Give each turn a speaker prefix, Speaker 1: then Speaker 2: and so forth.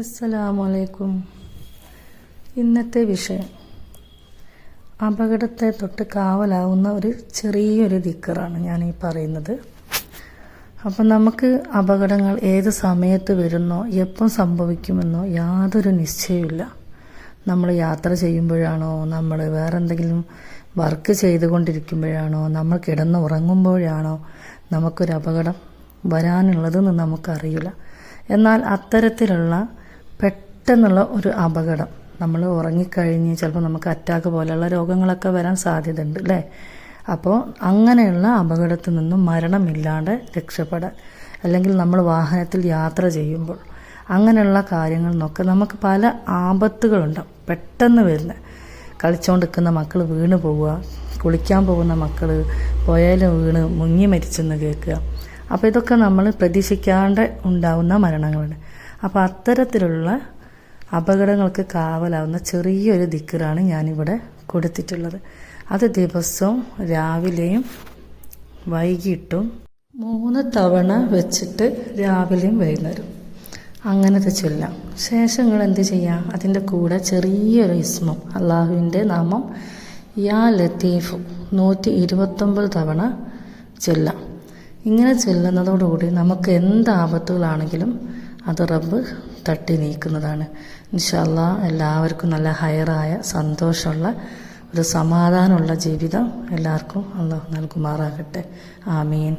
Speaker 1: അസ്സലാമലൈക്കും. ഇന്നത്തെ വിഷയം അപകടത്തെ തൊട്ട് കാവലാവുന്ന ഒരു ചെറിയൊരു ദിക്റാണ് ഞാൻ ഈ പറയുന്നത്. അപ്പം നമുക്ക് അപകടങ്ങൾ ഏത് സമയത്ത് വരുന്നോ എപ്പം സംഭവിക്കുമെന്നോ യാതൊരു നിശ്ചയമില്ല. നമ്മൾ യാത്ര ചെയ്യുമ്പോഴാണോ, നമ്മൾ വേറെ എന്തെങ്കിലും വർക്ക് ചെയ്തുകൊണ്ടിരിക്കുമ്പോഴാണോ, നമ്മൾ കിടന്ന് ഉറങ്ങുമ്പോഴാണോ നമുക്കൊരു അപകടം വരാനുള്ളതെന്ന് നമുക്കറിയില്ല. എന്നാൽ അത്തരത്തിലുള്ള പെട്ടെന്നുള്ള ഒരു അപകടം, നമ്മൾ ഉറങ്ങിക്കഴിഞ്ഞ് ചിലപ്പോൾ നമുക്ക് അറ്റാക്ക് പോലെയുള്ള രോഗങ്ങളൊക്കെ വരാൻ സാധ്യതയുണ്ട് അല്ലേ. അപ്പോൾ അങ്ങനെയുള്ള അപകടത്തിൽ നിന്നും മരണമില്ലാതെ രക്ഷപ്പെടാൻ, അല്ലെങ്കിൽ നമ്മൾ വാഹനത്തിൽ യാത്ര ചെയ്യുമ്പോൾ അങ്ങനെയുള്ള കാര്യങ്ങൾ നോക്കുക. നമുക്ക് പല ആപത്തുകളുണ്ടാവും പെട്ടെന്ന് വരുന്നത്. കളിച്ചുകൊണ്ടിരിക്കുന്ന മക്കൾ വീണ് പോവുക, കുളിക്കാൻ പോകുന്ന മക്കൾ പുഴയിൽ വീണ് മുങ്ങി മരിച്ചെന്ന് കേൾക്കുക. അപ്പോൾ ഇതൊക്കെ നമ്മൾ പ്രതീക്ഷിക്കാണ്ട് ഉണ്ടാവുന്ന മരണങ്ങളുണ്ട്. അപ്പോൾ അത്തരത്തിലുള്ള അപകടങ്ങൾക്ക് കാവലാവുന്ന ചെറിയൊരു ദിക്റാണ് ഞാനിവിടെ കൊടുത്തിട്ടുള്ളത്. അത് ദിവസവും രാവിലെയും വൈകിട്ടും 3 തവണ വെച്ചിട്ട് രാവിലെയും വൈകുന്നേരം അങ്ങനത്തെ ചൊല്ലാം. ശേഷം നിങ്ങൾ എന്ത് ചെയ്യാം, അതിൻ്റെ കൂടെ ചെറിയൊരു ഇസ്മും അള്ളാഹുവിൻ്റെ നാമം യാ ലത്തീഫു 129 തവണ ചൊല്ലാം. ഇങ്ങനെ ചൊല്ലുന്നതോടുകൂടി നമുക്ക് എന്ത് ആപത്തുകളാണെങ്കിലും അത് റബ്ബ് തട്ടി നീക്കുന്നതാണ്. ഇൻഷാ അല്ലാഹ് എല്ലാവർക്കും നല്ല ഹൈറായ സന്തോഷമുള്ള ഒരു സമാധാനമുള്ള ജീവിതം എല്ലാവർക്കും അള്ളാഹു നൽകുമാറാകട്ടെ. ആമീൻ.